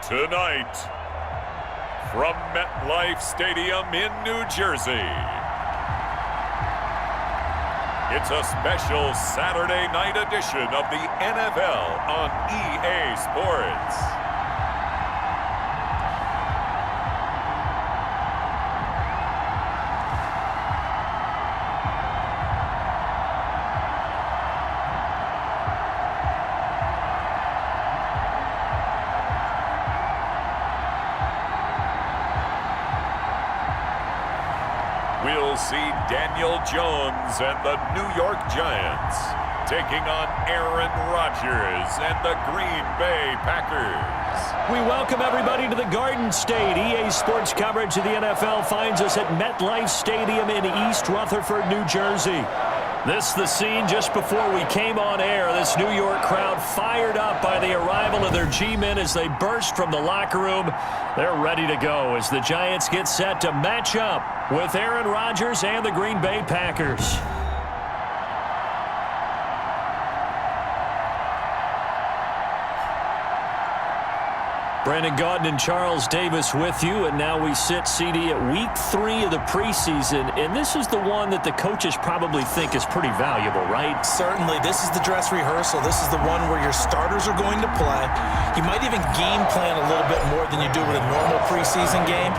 Tonight, from MetLife Stadium in New Jersey, it's a special Saturday night edition of the NFL on EA Sports. We'll see Daniel Jones and the New York Giants taking on Aaron Rodgers and the Green Bay Packers. We welcome everybody to the Garden State. EA Sports coverage of the NFL finds us at MetLife Stadium in East Rutherford, New Jersey. This is the scene just before we came on air. This New York crowd fired up by the arrival of their G-men as they burst from the locker room. They're ready to go as the Giants get set to match up with Aaron Rodgers and the Green Bay Packers. Brandon Gaudin and Charles Davis with you, and now we sit, CD, at week 3 of the preseason, and this is the one that the coaches probably think is pretty valuable, right? Certainly. This is the dress rehearsal. This is the one where your starters are going to play. You might even game plan a little bit more than you do with a normal preseason game,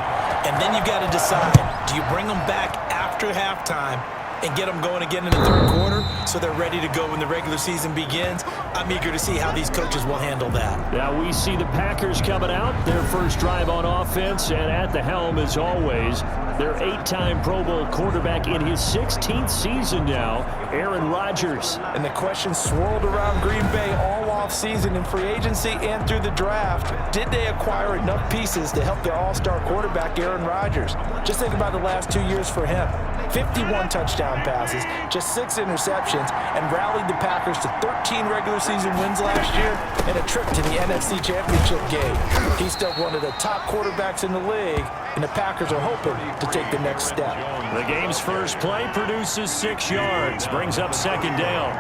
and then you've got to decide, do you bring them back after halftime and get them going again in the third quarter so they're ready to go when the regular season begins? I'm eager to see how these coaches will handle that. Now we see the Packers coming out, their first drive on offense, and at the helm, as always, their 8-time Pro Bowl quarterback in his 16th season now, Aaron Rodgers. And the question swirled around Green Bay all offseason in free agency and through the draft. Did they acquire enough pieces to help their all-star quarterback, Aaron Rodgers? Just think about the last 2 years for him. 51 touchdown passes, just 6 interceptions, and rallied the Packers to 13 regular season wins last year and a trip to the NFC Championship game. He's still one of the top quarterbacks in the league, and the Packers are hoping to take the next step. The game's first play produces 6 yards, brings up second down.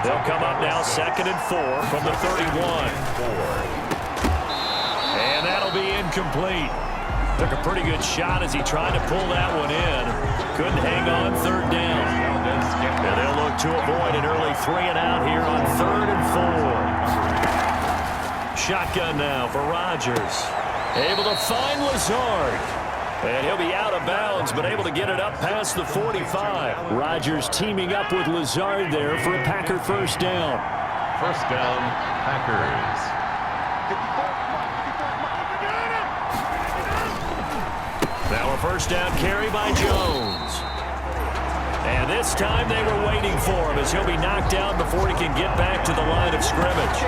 They'll come up now 2nd and 4 from the 31. And that'll be incomplete. Took a pretty good shot as he tried to pull that one in. Couldn't hang on third down. And they'll look to avoid an early 3-and-out here on 3rd and 4. Shotgun now for Rodgers. Able to find Lazard. And he'll be out of bounds, but able to get it up past the 45. Rodgers teaming up with Lazard there for a Packer first down. First down, Packers. Now a first down carry by Jones. And this time they were waiting for him as he'll be knocked out before he can get back to the line of scrimmage.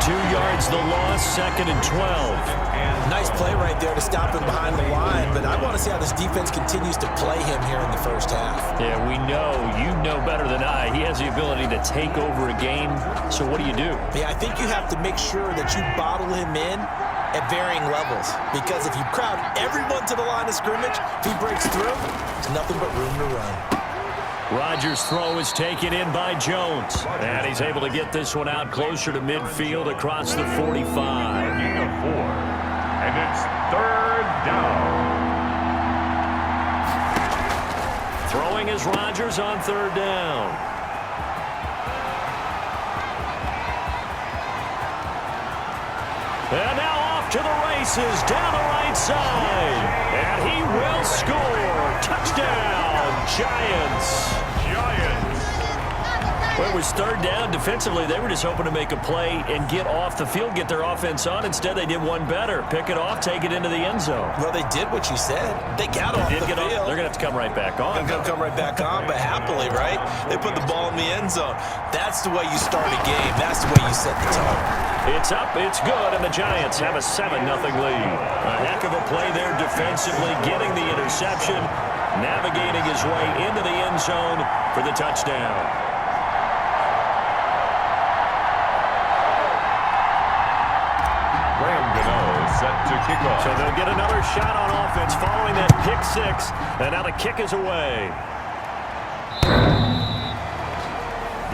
2 yards the loss, 2nd and 12. Nice play right there to stop him behind the line, but I want to see how this defense continues to play him here in the first half. Yeah, we know, you know better than I, he has the ability to take over a game. So what do? Yeah, I think you have to make sure that you bottle him in at varying levels, because if you crowd everyone to the line of scrimmage, if he breaks through, there's nothing but room to run. Rodgers' throw is taken in by Jones, and he's able to get this one out closer to midfield across the 45. And it's 3rd down. Throwing is Rodgers on 3rd down. And now off to the races down the right side. And he will score. Touchdown, Giants. Well, it was 3rd down. Defensively, they were just hoping to make a play and get off the field, get their offense on. Instead, they did one better. Pick it off, take it into the end zone. Well, they did what you said. They got off the field. They're going to have to come right back on. They're going to come right back on, but happily, right? They put the ball in the end zone. That's the way you start a game. That's the way you set the tone. It's up, it's good, and the Giants have a 7-0 lead. A heck of a play there defensively, getting the interception, navigating his way into the end zone for the touchdown. Set to kick off. So they'll get another shot on offense following that pick 6, and now the kick is away.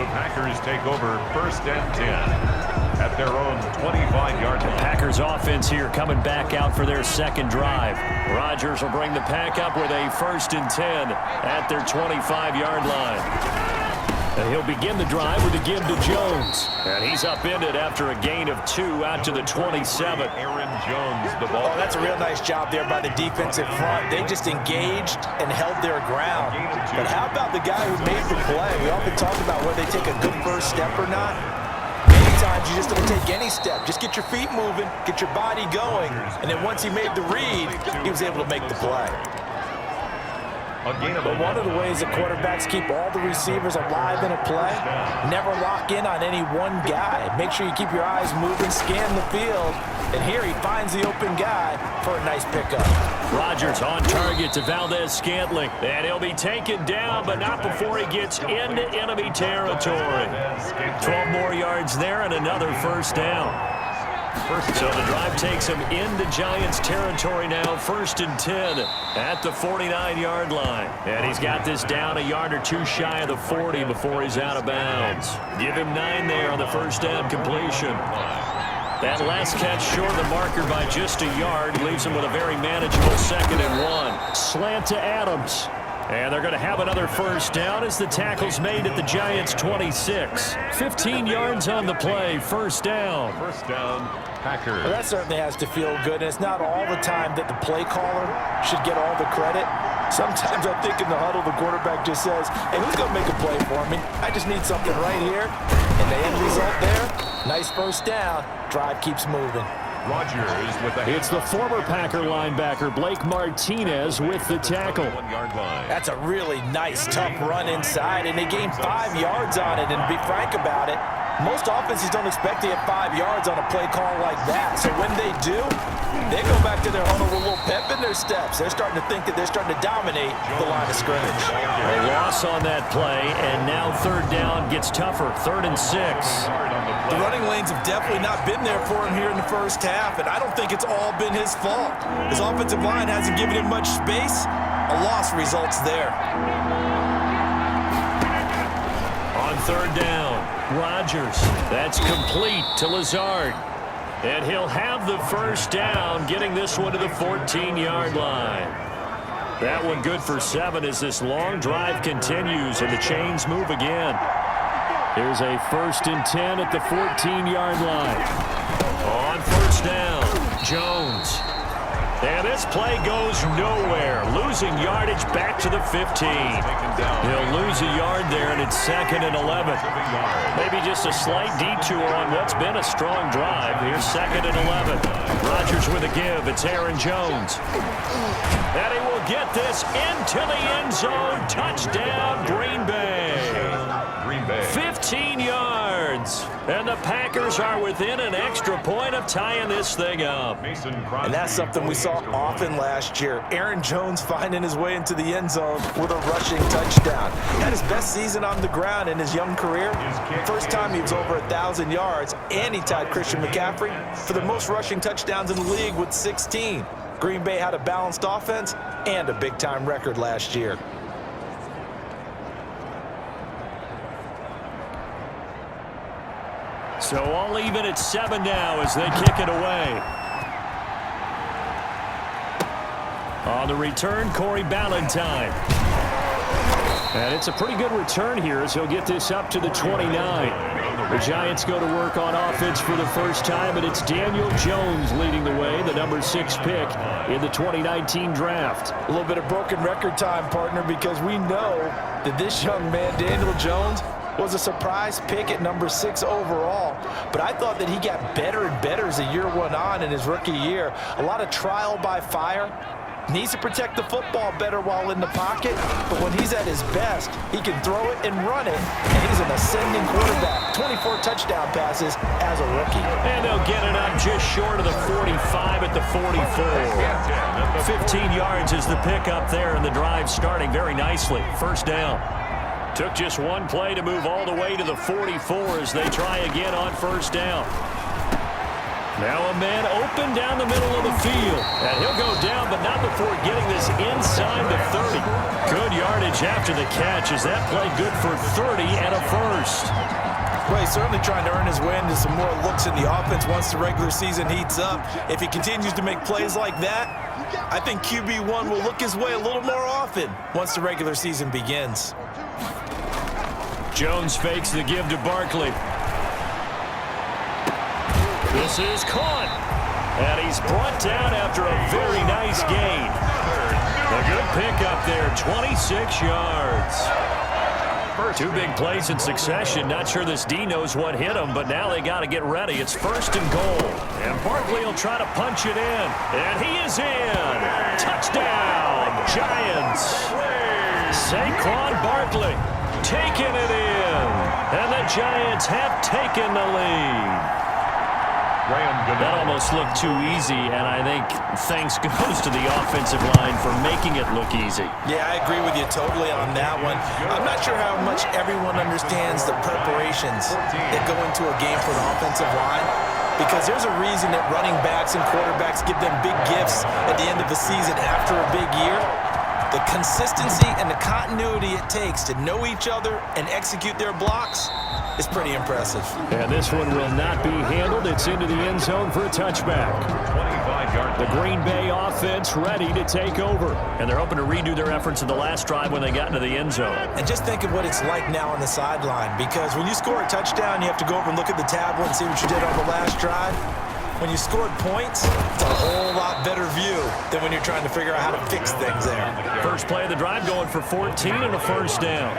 The Packers take over 1st and 10 at their own 25-yard line. Packers offense here coming back out for their second drive. Rodgers will bring the pack up with a 1st and 10 at their 25-yard line. And he'll begin the drive with a give to Jones. And he's upended after a gain of 2 out to the 27. Aaron Jones, the ball. Oh, that's a real nice job there by the defensive front. They just engaged and held their ground. But how about the guy who made the play? We often talk about whether they take a good first step or not. Many times you just don't take any step. Just get your feet moving, get your body going. And then once he made the read, he was able to make the play. But one of the ways that quarterbacks keep all the receivers alive in a play, never lock in on any one guy. Make sure you keep your eyes moving, scan the field, and here he finds the open guy for a nice pickup. Rodgers on target to Valdez-Scantling, and he'll be taken down, but not before he gets into enemy territory. 12 more yards there and another 1st down. So the drive takes him into Giants territory now, 1st and 10 at the 49-yard line. And he's got this down a yard or 2 shy of the 40 before he's out of bounds. Give him 9 there on the 1st down completion. That last catch short of the marker by just a yard leaves him with a very manageable 2nd and 1. Slant to Adams. And they're going to have another 1st down as the tackle's made at the Giants' 26. 15 yards on the play, 1st down. 1st down, Packers. Well, that certainly has to feel good, and it's not all the time that the play caller should get all the credit. Sometimes I think in the huddle, the quarterback just says, hey, who's going to make a play for me? I just need something right here. And the end result there, nice 1st down. Drive keeps moving. Rodgers with the... It's the former Packer linebacker, Blake Martinez, with the tackle. 1-yard line. That's a really nice, tough run inside, and they gained 5 yards on it. And to be frank about it, most offenses don't expect to get 5 yards on a play call like that. So when they do, they go back to their huddle with a little pep in their steps. They're starting to think that they're starting to dominate the line of scrimmage. A loss on that play, and now 3rd down gets tougher, 3rd and 6. The running lanes have definitely not been there for him here in the 1st half, and I don't think it's all been his fault. His offensive line hasn't given him much space. A loss results there. On 3rd down, Rodgers. That's complete to Lazard. And he'll have the 1st down, getting this one to the 14-yard line. That one good for 7 as this long drive continues and the chains move again. Here's a 1st and 10 at the 14-yard line. On 1st down, Jones. And this play goes nowhere. Losing yardage back to the 15. He'll lose a yard there, and it's 2nd and 11. Maybe just a slight detour on what's been a strong drive. Here's 2nd and 11. Rodgers with a give. It's Aaron Jones. And he will get this into the end zone. Touchdown, Green Bay. 15 yards. And the Packers are within an extra point of tying this thing up. And that's something we saw often last year. Aaron Jones finding his way into the end zone with a rushing touchdown. Had his best season on the ground in his young career. First time he was over 1,000 yards, and he tied Christian McCaffrey for the most rushing touchdowns in the league with 16. Green Bay had a balanced offense and a big-time record last year. So all even at 7 now as they kick it away. On the return, Corey Ballantyne. And it's a pretty good return here as he'll get this up to the 29. The Giants go to work on offense for the first time, and it's Daniel Jones leading the way, the number 6 pick in the 2019 draft. A little bit of broken record time, partner, because we know that this young man, Daniel Jones, was a surprise pick at number 6 overall. But I thought that he got better and better as the year went on in his rookie year. A lot of trial by fire. Needs to protect the football better while in the pocket. But when he's at his best, he can throw it and run it. And he's an ascending quarterback. 24 touchdown passes as a rookie. And they'll get it up just short of the 45 at the 44. 15 yards is the pickup there, and the drive starting very nicely. 1st down. Took just one play to move all the way to the 44 as they try again on 1st down. Now a man open down the middle of the field. And he'll go down, but not before getting this inside the 30. Good yardage after the catch. Is that play good for 30 and a 1st? Well, he's certainly trying to earn his way into some more looks in the offense once the regular season heats up. If he continues to make plays like that, I think QB1 will look his way a little more often once the regular season begins. Jones fakes the give to Barkley. This is caught. And he's brought down after a very nice gain. A good pickup there, 26 yards. Two big plays in succession. Not sure this D knows what hit him, but now they got to get ready. It's 1st and goal. And Barkley will try to punch it in. And he is in. Touchdown, Giants. Saquon Barkley taking it in. And the Giants have taken the lead. That almost looked too easy, and I think thanks goes to the offensive line for making it look easy. Yeah, I agree with you totally on that one. I'm not sure how much everyone understands the preparations that go into a game for an offensive line, because there's a reason that running backs and quarterbacks give them big gifts at the end of the season after a big year. The consistency and the continuity it takes to know each other and execute their blocks is pretty impressive. And this one will not be handled. It's into the end zone for a touchback. 25-yard. The Green Bay offense ready to take over. And they're hoping to redo their efforts in the last drive when they got into the end zone. And just think of what it's like now on the sideline, because when you score a touchdown, you have to go over and look at the tablet and see what you did on the last drive. When you scored points, it's a whole lot better view than when you're trying to figure out how to fix things there. First play of the drive going for 14 and a first down.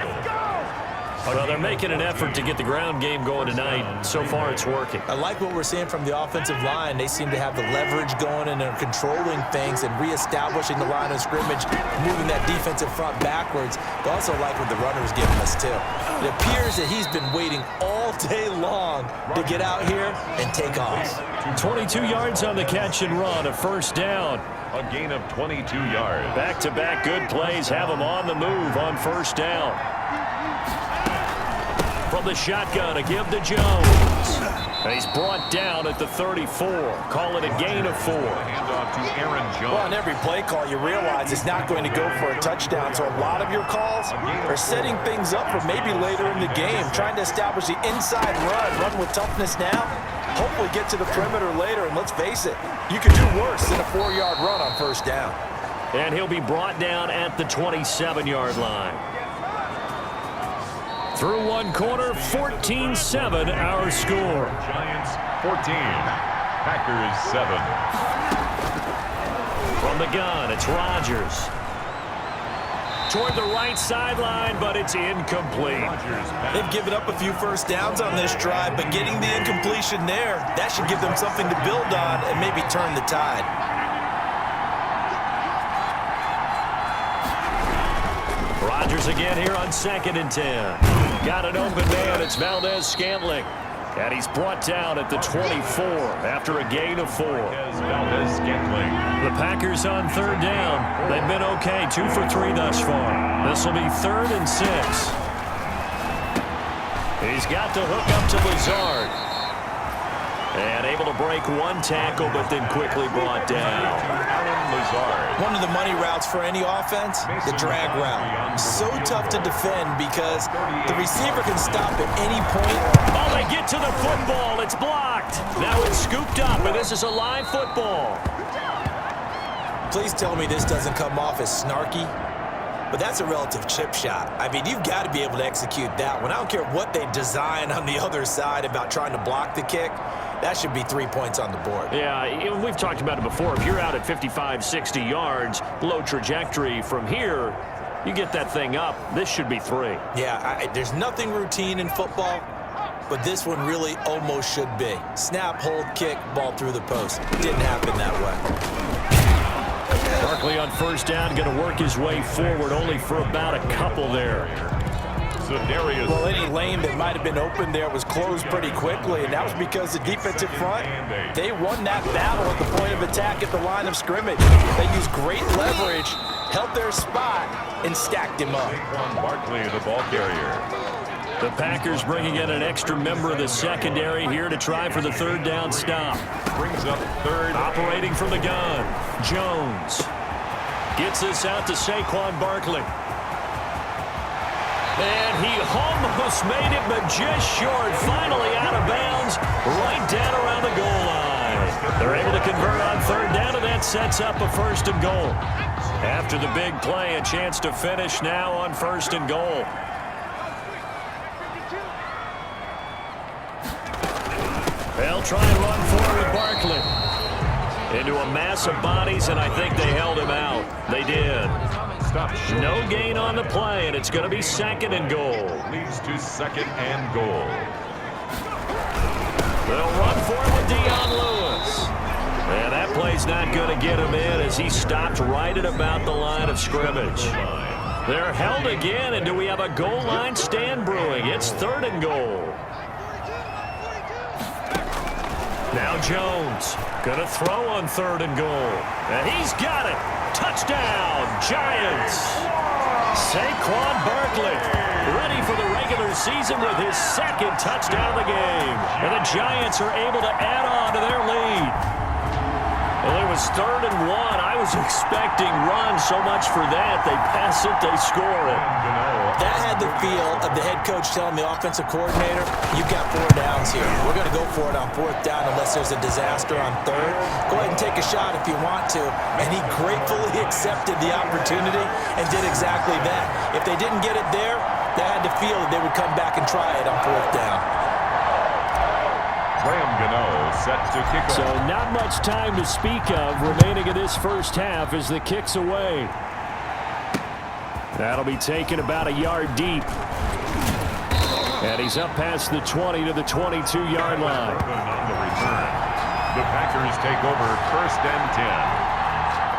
Well, they're making an effort to get the ground game going tonight. So far, it's working. I like what we're seeing from the offensive line. They seem to have the leverage going, and they're controlling things and reestablishing the line of scrimmage, moving that defensive front backwards. But also like what the runner's giving us, too. It appears that he's been waiting all day long to get out here and take off. 22 yards on the catch and run, a first down. A gain of 22 yards. Back-to-back good plays have him on the move on first down. From the shotgun, a give to Jones. And he's brought down at the 34. Call it a gain of 4. Handoff to Aaron Jones. Well, on every play call, you realize it's not going to go for a touchdown. So a lot of your calls are setting things up for maybe later in the game, trying to establish the inside run with toughness now. Hopefully get to the perimeter later, and let's face it, you can do worse than a 4-yard run on first down. And he'll be brought down at the 27-yard line. Through one quarter, 14-7 our score. Giants 14, Packers 7. From the gun, it's Rodgers. Toward the right sideline, but it's incomplete. They've given up a few first downs on this drive, but getting the incompletion there, that should give them something to build on and maybe turn the tide. Rodgers again here on 2nd and 10. Got an open man. It's Valdez-Scantling. And he's brought down at the 24 after a gain of 4. Valdez-Scantling. The Packers on 3rd down. They've been okay, 2 for 3 thus far. This will be 3rd and 6. He's got to hook up to Lazard. And able to break one tackle, but then quickly brought down. One of the money routes for any offense, the drag route. So tough to defend because the receiver can stop at any point. Oh, they get to the football. It's blocked. Now it's scooped up, and this is a live football. Please tell me this doesn't come off as snarky. But that's a relative chip shot. I mean, you've got to be able to execute that one. I don't care what they design on the other side about trying to block the kick. That should be 3 points on the board. Yeah, we've talked about it before. If you're out at 55, 60 yards, low trajectory from here, you get that thing up, this should be 3. Yeah, there's nothing routine in football, but this one really almost should be. Snap, hold, kick, ball through the post. Didn't happen that way. Barkley on first down, going to work his way forward, only for about a couple there. Well, any lane that might have been open there was closed pretty quickly, and that was because the defensive front, they won that battle at the point of attack at the line of scrimmage. They used great leverage, held their spot, and stacked him up. Barkley, the ball carrier. The Packers bringing in an extra member of the secondary here to try for the 3rd down stop. Brings up 3rd. Operating from the gun, Jones. Gets this out to Saquon Barkley. And he almost made it, but just short. Finally out of bounds, right down around the goal line. They're able to convert on third down, and that sets up a 1st and goal. After the big play, a chance to finish now on 1st and goal. They'll try and run forward with Barkley. Into a mass of bodies, and I think they held him out. They did. No gain on the play, and it's going to be 2nd and goal. Leads to 2nd and goal. They'll run for it with Dion Lewis. And that play's not going to get him in as he stopped right at about the line of scrimmage. They're held again, and do we have a goal line stand brewing? It's 3rd and goal. Now Jones going to throw on 3rd and goal. And he's got it. Touchdown, Giants. Saquon Barkley ready for the regular season with his 2nd touchdown of the game. And the Giants are able to add on to their lead. Well, it was 3rd and 1. I was expecting run so much for that. They pass it, they score it. That had the feel of the head coach telling the offensive coordinator, you've got 4 downs here. We're going to go for it on 4th down unless there's a disaster on 3rd. Go ahead and take a shot if you want to. And he gratefully accepted the opportunity and did exactly that. If they didn't get it there, they had to feel that they would come back and try it on 4th down. Set to kick off. So not much time to speak of remaining in this first half as the kick's away. That'll be taken about a yard deep. And he's up past the 20 to the 22-yard line. On the return, the Packers take over 1st and 10.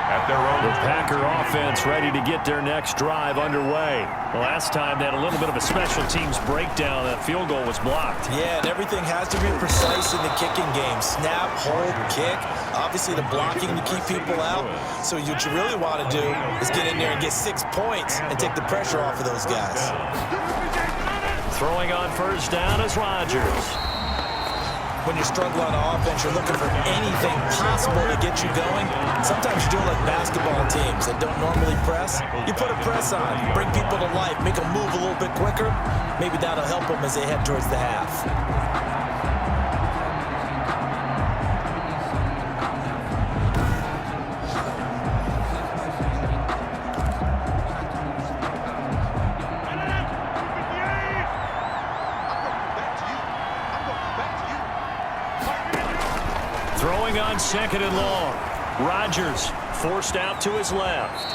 At their own. The Packer offense ready to get their next drive underway. The last time they had a little bit of a special teams breakdown. That field goal was blocked. Yeah, and everything has to be precise in the kicking game. Snap, hold, kick. Obviously the blocking to keep people out. So what you really want to do is get in there and get 6 points and take the pressure off of those guys. Throwing on 1st down is Rodgers. When you're struggling on offense, you're looking for anything possible to get you going. Sometimes you do it like basketball teams that don't normally press. You put a press on, bring people to life, make them move a little bit quicker. Maybe that'll help them as they head towards the half. Throwing on 2nd and long. Rodgers forced out to his left.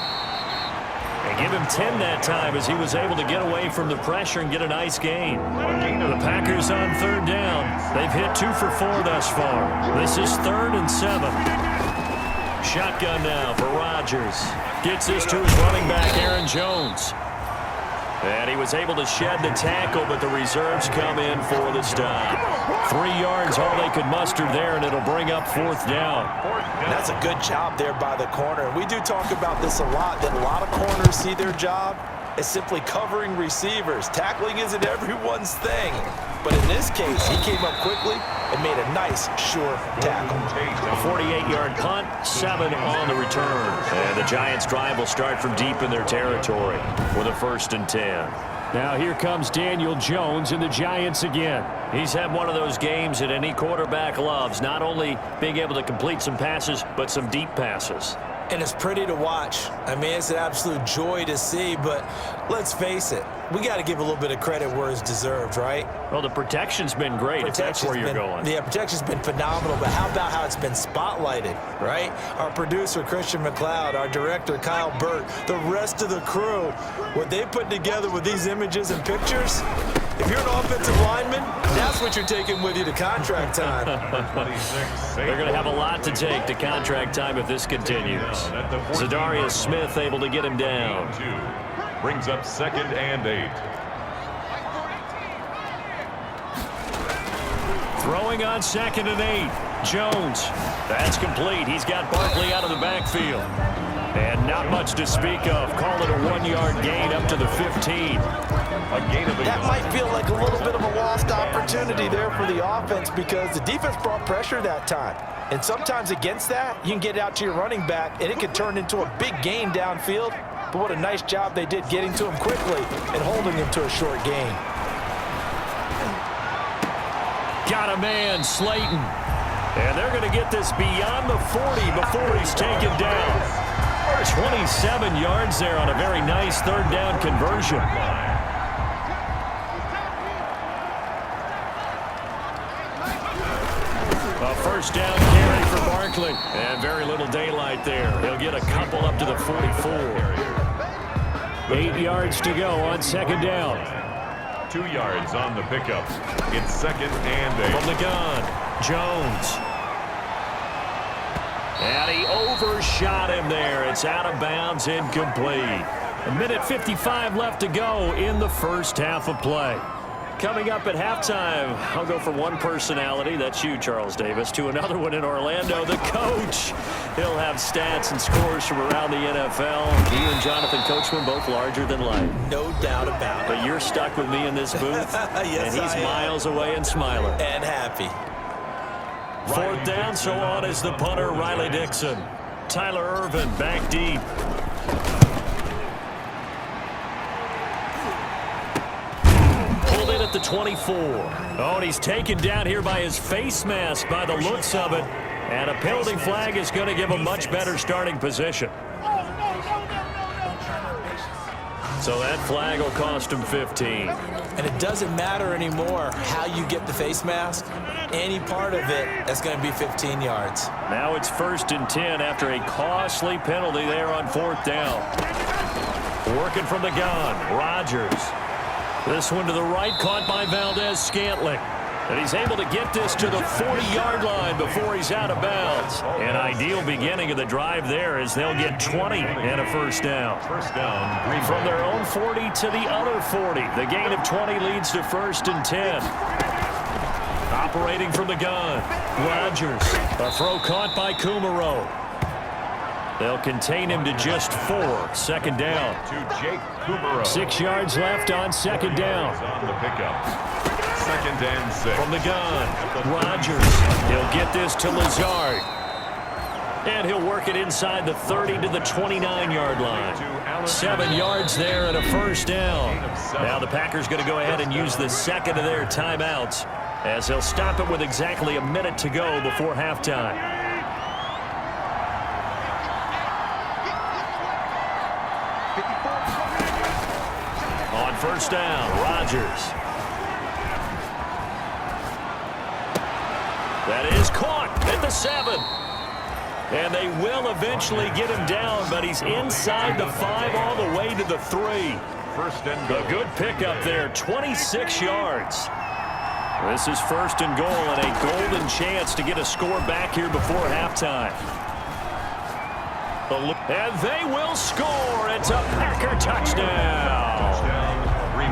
And give him 10 that time as he was able to get away from the pressure and get a nice gain. The Packers on 3rd down. They've hit 2 for 4 thus far. This is 3rd and 7. Shotgun now for Rodgers. Gets this to his running back, Aaron Jones. And he was able to shed the tackle, but the reserves come in for the stop. 3 yards, all they could muster there, and it'll bring up 4th down. That's a good job there by the corner. We do talk about this a lot, that a lot of corners see their job as simply covering receivers. Tackling isn't everyone's thing. But in this case, he came up quickly and made a nice, sure tackle. A 48-yard punt, 7 on the return. And the Giants' drive will start from deep in their territory with a 1st and 10. Now here comes Daniel Jones and the Giants again. He's had one of those games that any quarterback loves, not only being able to complete some passes, but some deep passes. And it's pretty to watch. I mean, it's an absolute joy to see, but let's face it, we got to give a little bit of credit where it's deserved, right? Well, the protection's been great, if that's where you're going. Yeah, protection's been phenomenal, but how about how it's been spotlighted, right? Our producer, Christian McLeod, our director, Kyle Burt, the rest of the crew, what they put together with these images and pictures, if you're an offensive lineman, that's what you're taking with you to contract time. They're going to have a lot to take to contract time if this continues. Zadarius Smith able to get him down. Brings up 2nd and 8. Throwing on 2nd and 8. Jones. That's complete. He's got Barkley out of the backfield. And not much to speak of. Call it a 1-yard gain up to the 15. That might feel like a little bit of a lost opportunity there for the offense because the defense brought pressure that time. And sometimes against that, you can get out to your running back, and it can turn into a big gain downfield. but what a nice job they did getting to him quickly and holding him to a short gain. Got a man, Slayton. And they're going to get this beyond the 40 before he's taken down. 27 yards there on a very nice third down conversion. A first down carry for Barkley. And very little daylight there. He'll get a couple up to the 44. 8 yards to go on second down. 2 yards on the pickup. It's 2nd and 8. From the gun, Jones. And he overshot him there. It's out of bounds, incomplete. 1:55 left to go in the first half of play. Coming up at halftime, I'll go from one personality, that's you, Charles Davis, to another one in Orlando, the coach. He'll have stats and scores from around the NFL. You and Jonathan Coachman both larger than life. No doubt about it. But you're stuck with me in this booth, Yes, and he's miles away and smiling. And happy. Fourth down, so on is the punter, Riley Dixon. Tyler Irvin back deep. Pulled in at the 24. Oh, and he's taken down here by his face mask by the looks of it. And a penalty flag is going to give a much better starting position. So that flag will cost him 15. And it doesn't matter anymore how you get the face mask. Any part of it, that's going to be 15 yards. Now it's 1st and 10 after a costly penalty there on 4th down. Working from the gun, Rodgers. This one to the right, caught by Valdez-Scantling. And he's able to get this to the 40-yard line before he's out of bounds. An ideal beginning of the drive there as they'll get 20 and a first down. First down, Green Bay. From their own 40 to the other 40. The gain of 20 leads to 1st and 10. Operating from the gun, Rodgers. A throw caught by Kumaro. They'll contain him to just 4. 2nd down. To Jake Kumaro. 6 yards left on 2nd down. On the pickup. 2nd and 6. From the gun, Rodgers. He'll get this to Lazard. And he'll work it inside the 30 to the 29-yard line. 7 yards there and a first down. Now the Packers going to go ahead and use the second of their timeouts as they'll stop it with exactly a minute to go before halftime. On first down, Rodgers. That is caught at the 7. And they will eventually get him down, but he's inside the 5 all the way to the 3. First and goal. A good pickup there, 26 yards. This is 1st and goal and a golden chance to get a score back here before halftime. And they will score. It's a Packer touchdown.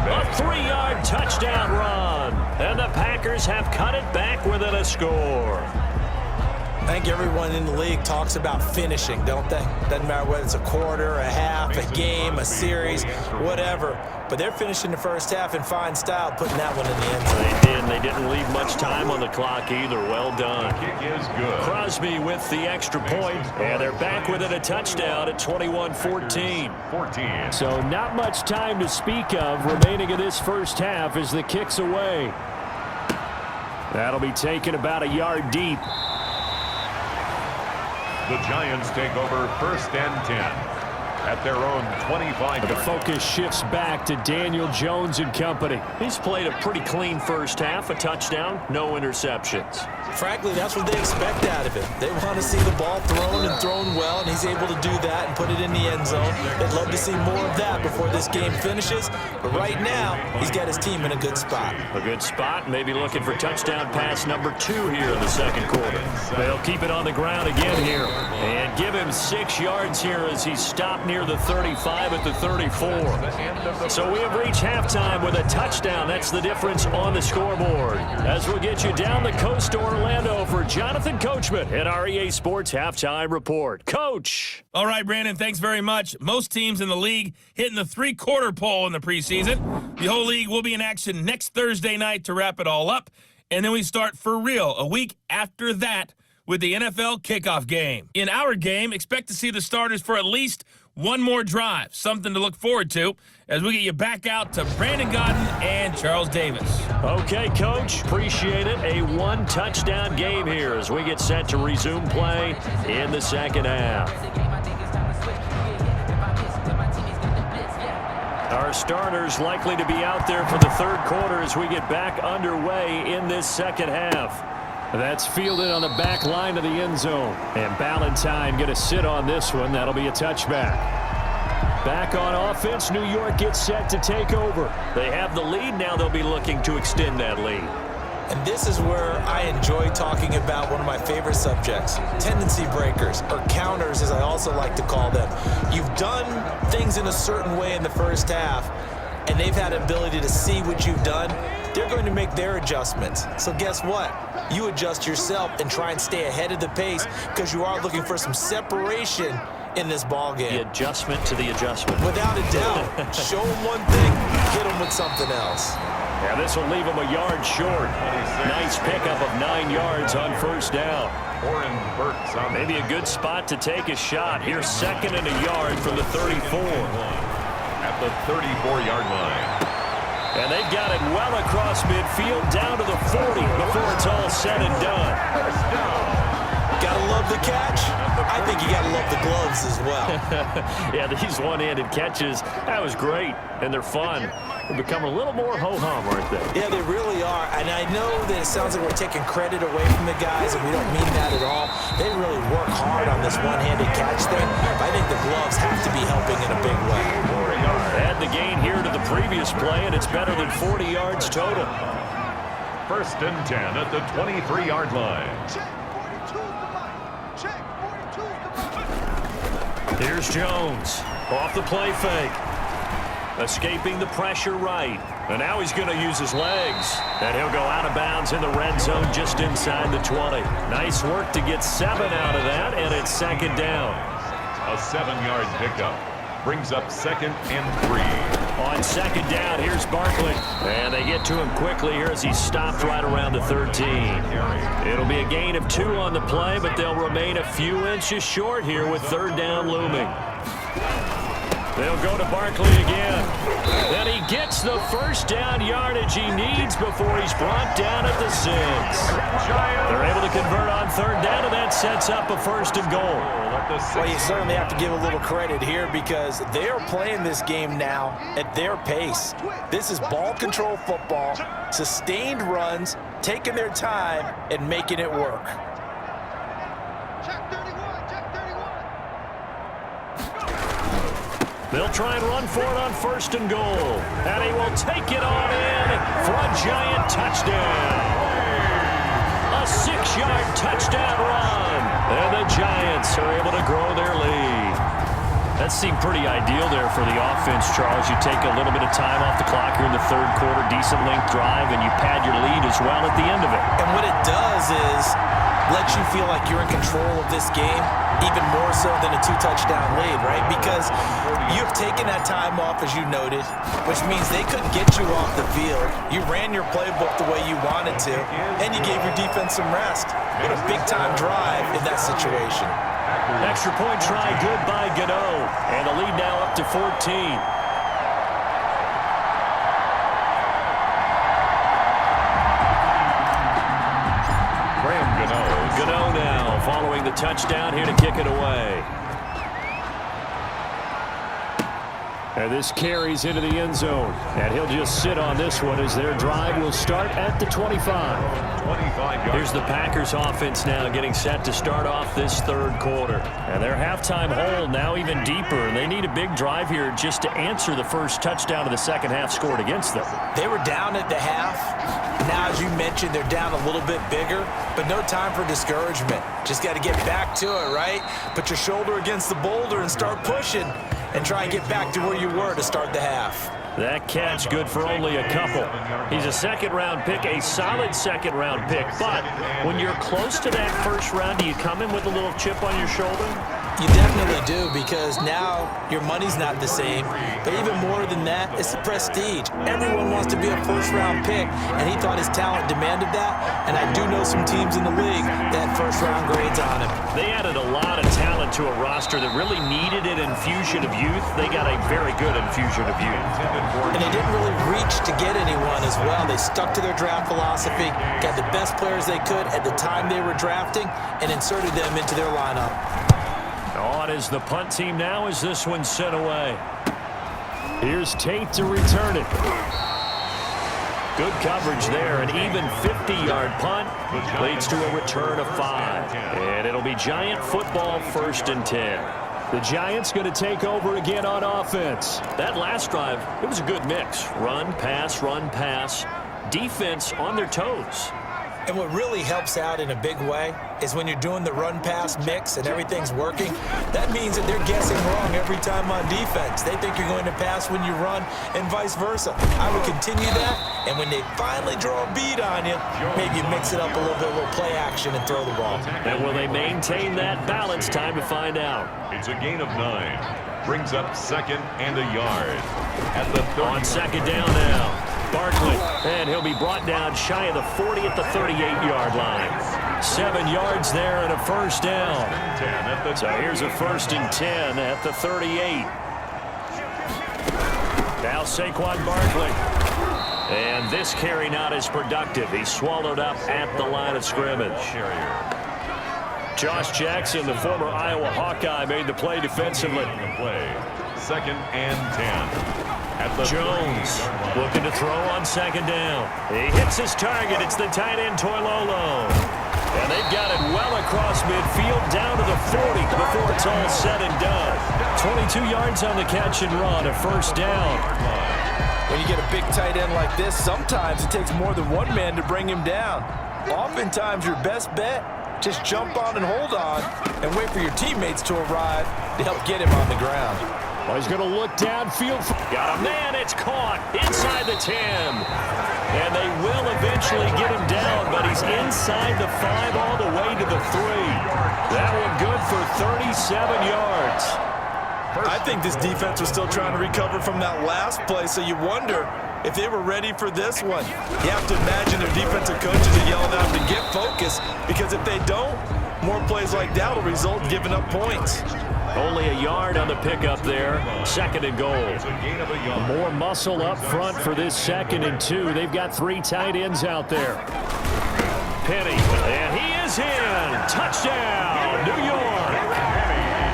A 3-yard touchdown run. And the Packers have cut it back within a score. I think everyone in the league talks about finishing, don't they? Doesn't matter whether it's a quarter, a half, a game, a series, whatever. But they're finishing the first half in fine style, putting that one in the end zone. They did. They didn't leave much time on the clock either. Well done. Kick is good. Crosby with the extra point, and they're back with it, a touchdown at 21-14. So not much time to speak of remaining in this first half as the kick's away. That'll be taken about a yard deep. The Giants take over 1st and 10 at their own 25. The focus shifts back to Daniel Jones and company. He's played a pretty clean first half, a touchdown, no interceptions. Frankly, that's what they expect out of him. They want to see the ball thrown and thrown well, and he's able to do that and put it in the end zone. They'd love to see more of that before this game finishes. But right now, he's got his team in a good spot. A good spot, maybe looking for touchdown pass number 2 here in the second quarter. They'll keep it on the ground again here and give him 6 yards here as he's stopped near the 35 at the 34. So we have reached halftime with a touchdown. That's the difference on the scoreboard. As we'll get you down the coast to Orlando for Jonathan Coachman at our EA Sports Halftime Report. Coach. All right, Brandon, thanks very much. Most teams in the league hitting the three-quarter pole in the preseason. The whole league will be in action next Thursday night to wrap it all up. And then we start for real a week after that with the NFL kickoff game. In our game, expect to see the starters for at least one more drive. Something to look forward to as we get you back out to Brandon Gaudin and Charles Davis. Okay, Coach. Appreciate it. A one-touchdown game here as we get set to resume play in the second half. Our starters likely to be out there for the third quarter as we get back underway in this second half. That's fielded on the back line of the end zone. And Ballantyne going to sit on this one. That'll be a touchback. Back on offense, New York gets set to take over. They have the lead. Now they'll be looking to extend that lead. And this is where I enjoy talking about one of my favorite subjects, tendency breakers, or counters as I also like to call them. You've done things in a certain way in the first half, and they've had an ability to see what you've done. They're going to make their adjustments. So guess what? You adjust yourself and try and stay ahead of the pace because you are looking for some separation in this ball game. The adjustment to the adjustment. Without a doubt. Show them one thing, hit them with something else. Yeah, this will leave them a yard short. Nice pickup of 9 yards on first down. Maybe a good spot to take a shot. Here's second and a yard from the 34. At the 34-yard line. And they've got it well across midfield down to the 40 before it's all said and done. Gotta love the catch. I think you gotta love the gloves as well. Yeah, these one-handed catches, that was great, and they're fun. They become a little more ho-hum, aren't they? Yeah, they really are. And I know that it sounds like we're taking credit away from the guys, and we don't mean that at all. They really work hard on this one-handed catch thing. I think the gloves have to be helping in a big way. Add the gain here to the previous play, and it's better than 40 yards total. First and 10 at the 23-yard line. Here's Jones off the play fake. Escaping the pressure right. And now he's going to use his legs. And he'll go out of bounds in the red zone just inside the 20. Nice work to get 7 out of that, and it's second down. A 7-yard pickup. Brings up second and 3. On second down, here's Barkley. And they get to him quickly here as he's stopped right around the 13. It'll be a gain of 2 on the play, but they'll remain a few inches short here with third down looming. They'll go to Barkley again. Then he gets the first down yardage he needs before he's brought down at the 6. They're able to convert on third down, and that sets up a first and goal. Well, you certainly have to give a little credit here because they are playing this game now at their pace. This is ball control football, sustained runs, taking their time, and making it work. They'll try and run for it on first and goal. And he will take it on in for a giant touchdown. A 6-yard touchdown run. And the Giants are able to grow their lead. That seemed pretty ideal there for the offense, Charles. You take a little bit of time off the clock here in the third quarter, decent length drive, and you pad your lead as well at the end of it. And what it does is let you feel like you're in control of this game, even more so than a 2-touchdown lead, right? Because you've taken that time off, as you noted, which means they couldn't get you off the field. You ran your playbook the way you wanted to, and you gave your defense some rest. What a big-time drive in that situation. Extra point try, good by Gano. And the lead now up to 14. Gano now following the touchdown here to kick it away. And this carries into the end zone. And he'll just sit on this one as their drive will start at the 25. Here's the Packers offense now getting set to start off this third quarter. And their halftime hole now even deeper. And they need a big drive here just to answer the first touchdown of the second half scored against them. They were down at the half. Now, as you mentioned, they're down a little bit bigger, but no time for discouragement. Just got to get back to it, right? Put your shoulder against the boulder and start pushing and try and get back to where you were to start the half. That catch good for only a couple. He's a second-round pick, a solid second-round pick. But when you're close to that first round, do you come in with a little chip on your shoulder? You definitely do, because now your money's not the same. But even more than that, it's the prestige. Everyone wants to be a first-round pick, and he thought his talent demanded that. And I do know some teams in the league that first-round grades on him. They added a lot of talent to a roster that really needed an infusion of youth. They got a very good infusion of youth. And they didn't really reach to get anyone as well. They stuck to their draft philosophy, got the best players they could at the time they were drafting, and inserted them into their lineup. On is the punt team now as this one's sent away. Here's Tate to return it. Good coverage there. An even 50-yard punt leads to a return of 5. And it'll be Giant football 1st and 10. The Giants going to take over again on offense. That last drive, it was a good mix. Run, pass, defense on their toes. And what really helps out in a big way is when you're doing the run-pass mix and everything's working, that means that they're guessing wrong every time on defense. They think you're going to pass when you run and vice versa. I would continue that, and when they finally draw a bead on you, maybe you mix it up a little play action and throw the ball. And will they maintain that balance? Time to find out. It's a gain of 9. Brings up 2nd and a yard. At the 30. On 2nd down now. Barkley, and he'll be brought down shy of the 40 at the 38-yard line. 7 yards there and a 1st down. So here's a 1st and 10 at the 38. Now Saquon Barkley. And this carry not as productive. He's swallowed up at the line of scrimmage. Josh Jackson, the former Iowa Hawkeye, made the play defensively. 2nd and 10. Jones looking to throw on 2nd down. He hits his target. It's the tight end Toilolo. And they've got it well across midfield down to the 40 before it's all said and done. 22 yards on the catch and run, a 1st down. When you get a big tight end like this, sometimes it takes more than one man to bring him down. Oftentimes your best bet, just jump on and hold on and wait for your teammates to arrive to help get him on the ground. Well, he's going to look downfield. Got a man. It's caught inside the 10. And they will eventually get him down, but he's inside the 5 all the way to the 3. That one good for 37 yards. I think this defense was still trying to recover from that last play, so you wonder if they were ready for this one. You have to imagine their defensive coaches are yelling at them to get focused, because if they don't, more plays like that will result in giving up points. Only a yard on the pickup there. 2nd and goal. More muscle up front for this 2nd and 2. They've got 3 tight ends out there. Penny, and he is in. Touchdown, New York.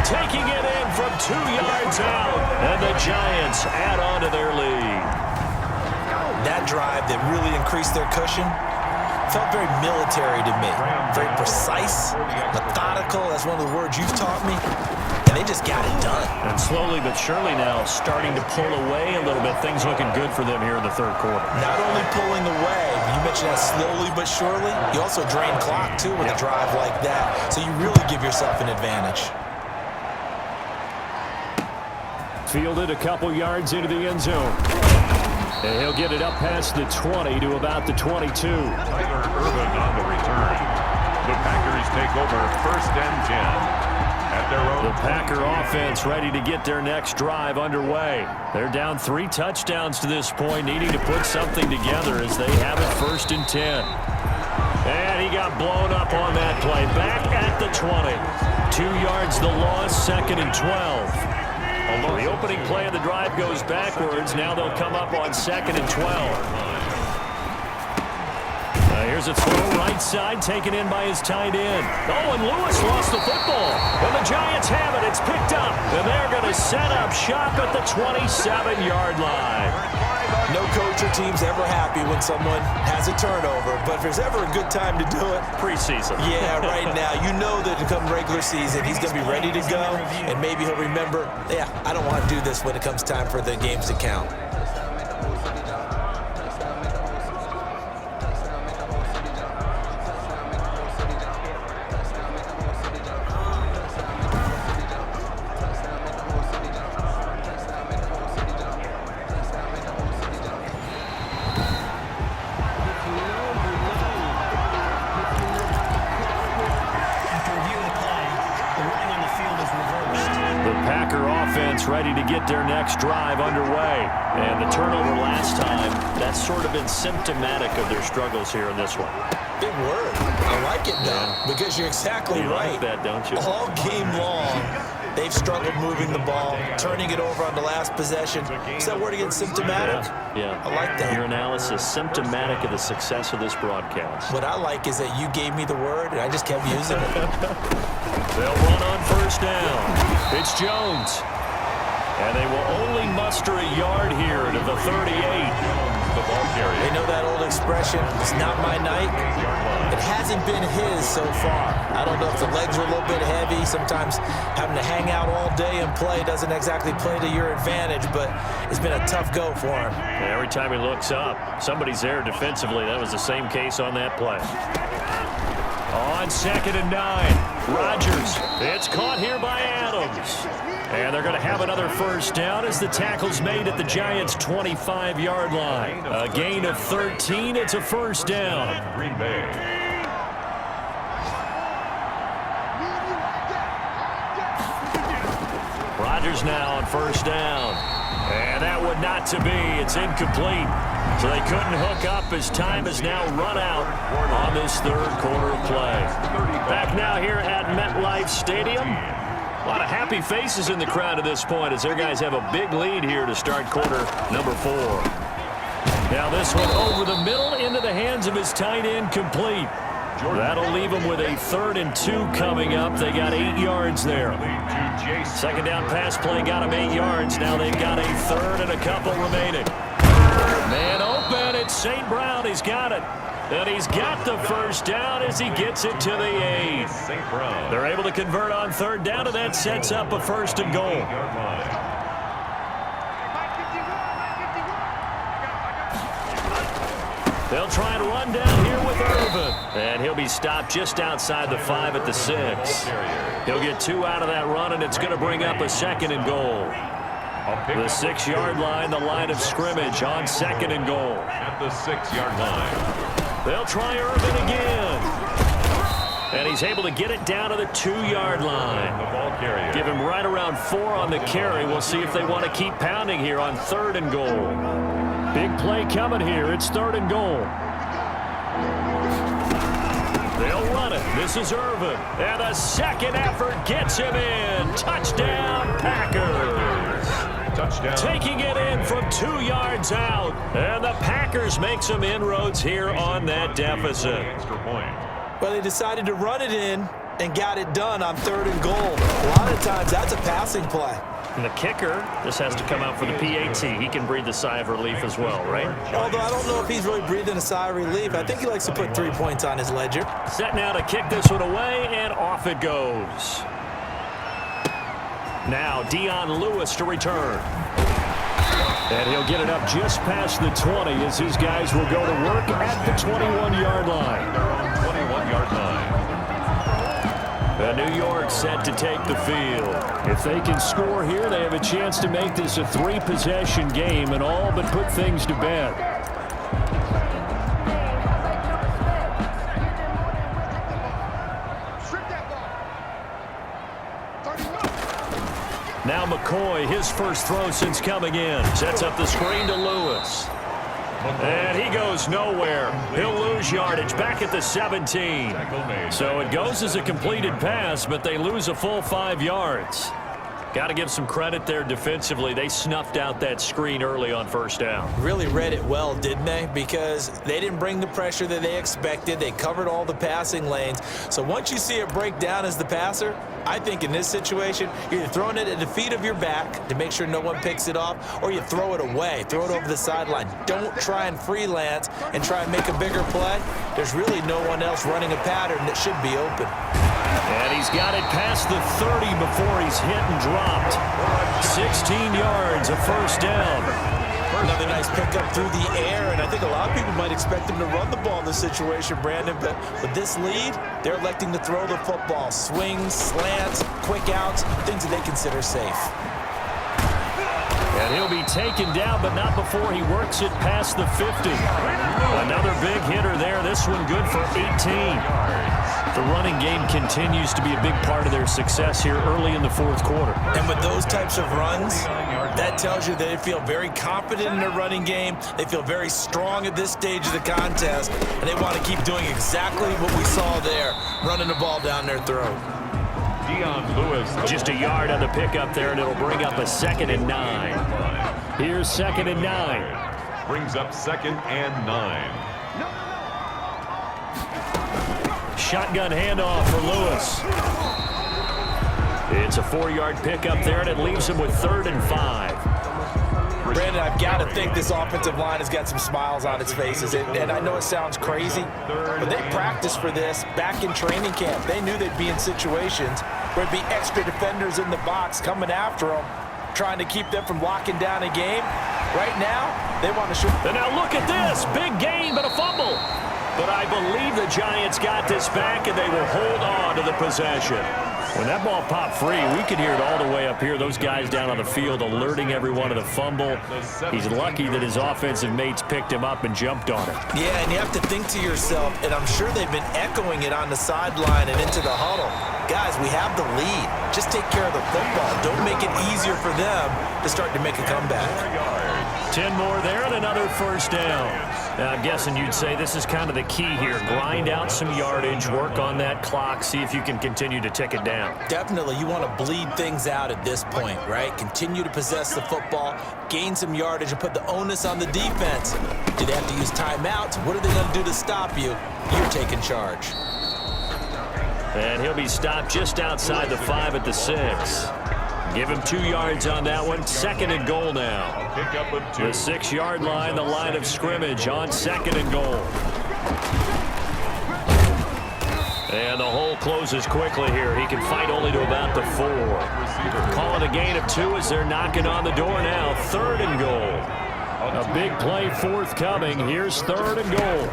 Taking it in from 2 yards out. And the Giants add on to their lead. That drive that really increased their cushion felt very military to me. Very precise, methodical. That's one of the words you've taught me. And they just got it done. And slowly but surely now starting to pull away a little bit. Things looking good for them here in the 3rd quarter. Not only pulling away, you mentioned that slowly but surely, you also drain clock too with a drive like that. So you really give yourself an advantage. Fielded a couple yards into the end zone. And he'll get it up past the 20 to about the 22. Tyler Urban on the return. The Packers take over 1st and 10. At their own. The Packer offense ready to get their next drive underway. They're down 3 touchdowns to this point, needing to put something together as they have it 1st and 10. And he got blown up on that play. Back at the 20. 2 yards the loss, 2nd and 12. The opening play of the drive goes backwards. Now they'll come up on 2nd and 12. Here's a throw right side, taken in by his tight end. Oh, and Lewis lost the football. And the Giants have it. It's picked up. And they're going to set up shop at the 27-yard line. No coach or team's ever happy when someone has a turnover, but if there's ever a good time to do it, preseason. Yeah, right now. You know that come regular season, he's going to be ready to go, and maybe he'll remember, yeah, I don't want to do this when it comes time for the games to count. After reviewing the play, the running on the field is reversed. Packer offense ready to get their next drive underway. And the turnover last time, that's sort of been symptomatic of their struggles here in this one. Big word. I like it, though, because you're exactly right. You like that, don't you? All game long, they've struggled moving the ball, turning it over on the last possession. Is that word again, symptomatic? Yeah. I like that. Your analysis, symptomatic of the success of this broadcast. What I like is that you gave me the word, and I just kept using it. They'll run on first down. It's Jones. And they will only muster a yard here to the 38. The ball carrier. They know that old expression, it's not my night. It hasn't been his so far. I don't know if the legs are a little bit heavy. Sometimes having to hang out all day and play doesn't exactly play to your advantage, but it's been a tough go for him. Every time he looks up, somebody's there defensively. That was the same case on that play. On 2nd and 9, Rodgers. It's caught here by Adams. And they're going to have another first down as the tackle's made at the Giants' 25-yard line. A gain of 13. It's a first down. Green Bay. Rodgers now on first down. And that would not to be. It's incomplete. So they couldn't hook up as time has now run out on this third quarter of play. Back now here at MetLife Stadium. A lot of happy faces in the crowd at this point as their guys have a big lead here to start quarter number 4. Now this one over the middle into the hands of his tight end, complete. That'll leave them with a 3rd and 2 coming up. They got 8 yards there. Second down pass play got them 8 yards. Now they've got a 3rd and a couple remaining. Man open, it's St. Brown. He's got it. And he's got the first down as he gets it to the 8. They're able to convert on 3rd down, and that sets up a 1st and goal. They'll try and run down here with Irvin. And he'll be stopped just outside the 5 at the 6. He'll get 2 out of that run, and it's going to bring up a 2nd and goal. The 6-yard line, the line of scrimmage on 2nd and goal. At the 6-yard line. They'll try Irvin again. And he's able to get it down to the 2-yard line. The ball carrier. Give him right around 4 on the carry. We'll see if they want to keep pounding here on 3rd and goal. Big play coming here. It's 3rd and goal. They'll run it. This is Irvin. And the second effort gets him in. Touchdown, Packers. Touchdown. Taking it in from 2 yards out. And the Packers make some inroads here on that deficit. Extra point. Well, they decided to run it in and got it done on 3rd and goal. A lot of times, that's a passing play. And the kicker, this has to come out for the PAT. He can breathe a sigh of relief as well, right? Although I don't know if he's really breathing a sigh of relief. I think he likes to put 3 points on his ledger. Set now to kick this one away, and off it goes. Now Dion Lewis to return. And he'll get it up just past the 20 as his guys will go to work at the 21-yard line. 21-yard line. New York set to take the field. If they can score here, they have a chance to make this a 3-possession game and all but put things to bed. Now McCoy, his first throw since coming in. Sets up the screen to Lewis. And he goes nowhere. He'll lose yardage back at the 17. So it goes as a completed pass, but they lose a full 5 yards. Got to give some credit there defensively. They snuffed out that screen early on first down. Really read it well, didn't they? Because they didn't bring the pressure that they expected. They covered all the passing lanes. So once you see it break down as the passer, I think in this situation, you're either throwing it at the feet of your back to make sure no one picks it off, or you throw it away, throw it over the sideline. Don't try and freelance and try and make a bigger play. There's really no one else running a pattern that should be open. And he's got it past the 30 before he's hit and dropped. 16 yards, a first down. Another nice pickup through the air, and I think a lot of people might expect him to run the ball in this situation, Brandon, but with this lead, they're electing to throw the football. Swings, slants, quick outs, things that they consider safe. And he'll be taken down, but not before he works it past the 50. Another big hitter there. This one good for 18. The running game continues to be a big part of their success here early in the fourth quarter. And with those types of runs, that tells you they feel very confident in their running game. They feel very strong at this stage of the contest, and they want to keep doing exactly what we saw there, running the ball down their throat. Just a yard on the pickup there, and it'll bring up a 2nd and 9. Here's 2nd and 9. Brings up 2nd and 9. Shotgun handoff for Lewis. It's a 4-yard pickup there, and it leaves him with 3rd and 5. Brandon, I've got to think this offensive line has got some smiles on its faces. And I know it sounds crazy, but they practiced for this back in training camp. They knew they'd be in situations where there'd be extra defenders in the box coming after them, trying to keep them from locking down a game. Right now, they want to shoot. And now look at this. Big gain, but a fumble. But I believe the Giants got this back, and they will hold on to the possession. When that ball popped free, we could hear it all the way up here. Those guys down on the field alerting everyone of the fumble. He's lucky that his offensive mates picked him up and jumped on it. Yeah, and you have to think to yourself, and I'm sure they've been echoing it on the sideline and into the huddle. Guys, we have the lead. Just take care of the football. Don't make it easier for them to start to make a comeback. 10 more there and another first down. Now, I'm guessing you'd say this is kind of the key here. Grind out some yardage, work on that clock, see if you can continue to tick it down. Definitely, you want to bleed things out at this point, right? Continue to possess the football, gain some yardage, and put the onus on the defense. Do they have to use timeouts? What are they going to do to stop you? You're taking charge. And he'll be stopped just outside the 5 at the 6. Give him 2 yards on that one. 2nd and goal now. The 6-yard line, the line of scrimmage on 2nd and goal. And the hole closes quickly here. He can fight only to about the 4. Call it a gain of 2 as they're knocking on the door now. 3rd and goal. A big play forthcoming. Here's 3rd and goal.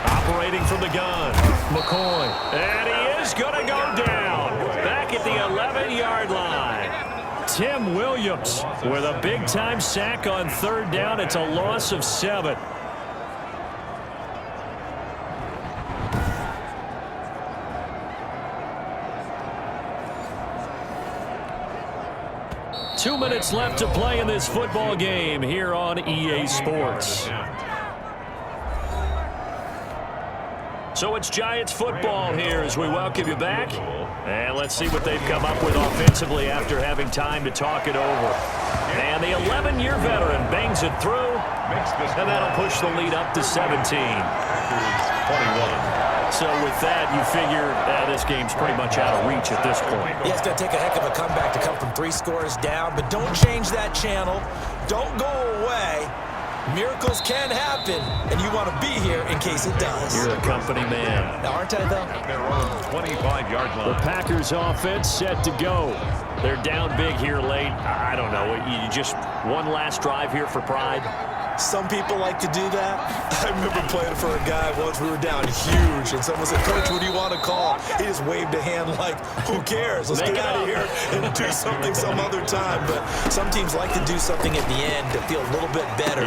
Operating from the gun, McCoy. And he is going to go down. Back at the 11-yard line. Tim Williams with a big-time sack on 3rd down. It's a loss of 7. Two minutes left to play in this football game here on EA Sports. So it's Giants football here as we welcome you back. And let's see what they've come up with offensively after having time to talk it over. And the 11-year veteran bangs it through. And that'll push the lead up to 17. 21. So with that, you figure this game's pretty much out of reach at this point. Yeah, it's going to take a heck of a comeback to come from 3 scores down. But don't change that channel. Don't go away. Miracles can happen, and you want to be here in case it does. You're a company man. Aren't I, though? Their own 25-yard line. The Packers offense set to go. They're down big here late. I don't know. You just one last drive here for pride. Some people like to do that. I remember playing for a guy once. We were down huge, and someone said, "Coach, what do you want to call?" He just waved a hand like, "Who cares? Let's get out of here and do something some other time." But some teams like to do something at the end to feel a little bit better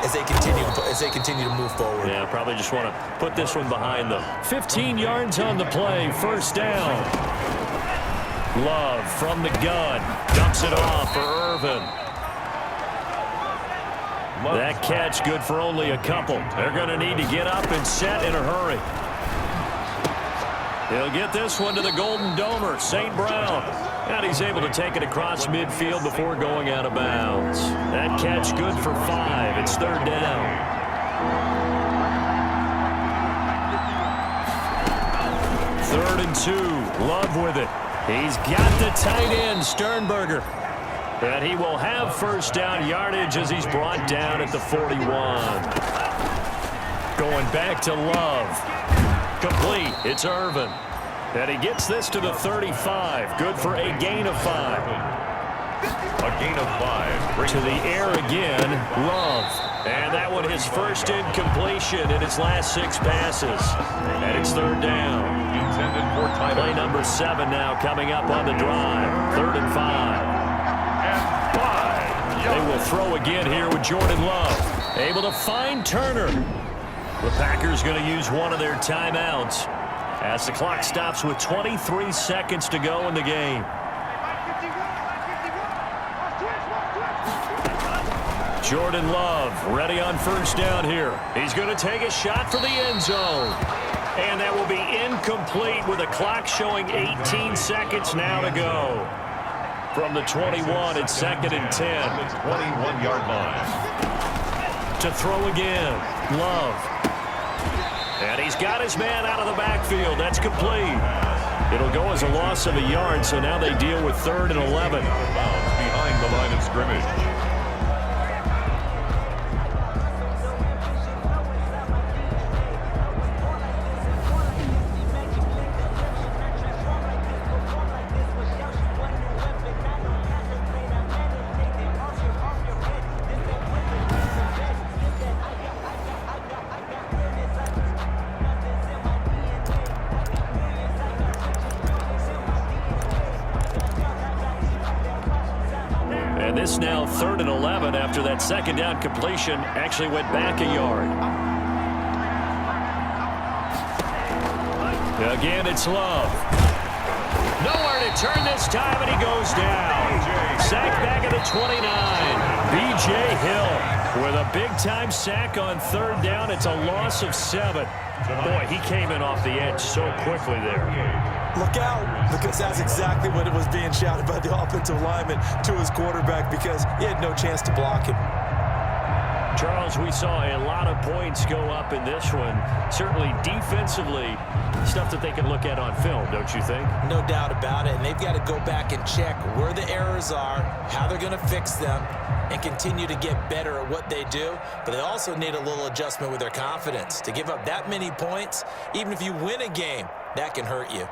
as they continue to move forward. Yeah, probably just want to put this one behind them. 15 yards on the play, first down. Love from the gun, dumps it off for Irvin. That catch good for only a couple. They're going to need to get up and set in a hurry. He'll get this one to the Golden Domer, St. Brown. And he's able to take it across midfield before going out of bounds. That catch good for 5. It's 3rd down. Third and 2. Love with it. He's got the tight end, Sternberger. And he will have first down yardage as he's brought down at the 41. Going back to Love. Complete. It's Irvin. And he gets this to the 35. Good for a gain of 5. A gain of 5. To the air again. Love. And that one his first incompletion in his last 6 passes. And it's 3rd down. Intended for tight. Play number 7 now coming up on the drive. 3rd and 5. They will throw again here with Jordan Love. Able to find Turner. The Packers going to use one of their timeouts as the clock stops with 23 seconds to go in the game. Jordan Love ready on first down here. He's going to take a shot for the end zone. And that will be incomplete with the clock showing 18 seconds now to go. From the 21, it's 2nd and 10. The 21-yard line. To throw again, Love. And he's got his man out of the backfield. That's complete. It'll go as a loss of a yard, so now they deal with 3rd and 11. Behind the line of scrimmage. And this now 3rd and 11 after that second down completion actually went back a yard. Again, it's Love. Nowhere to turn this time, and he goes down. Sack back at the 29. B.J. Hill with a big-time sack on 3rd down. It's a loss of 7. Boy, he came in off the edge so quickly there. Look out, because that's exactly what it was being shouted by the offensive lineman to his quarterback, because he had no chance to block him. Charles, we saw a lot of points go up in this one. Certainly defensively, stuff that they can look at on film, don't you think? No doubt about it, and they've got to go back and check where the errors are, how they're going to fix them, and continue to get better at what they do. But they also need a little adjustment with their confidence. To give up that many points, even if you win a game, that can hurt you.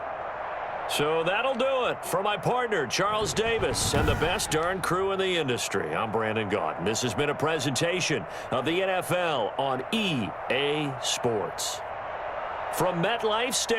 So that'll do it for my partner, Charles Davis, and the best darn crew in the industry. I'm Brandon Gaudin. This has been a presentation of the NFL on EA Sports. From MetLife Stadium.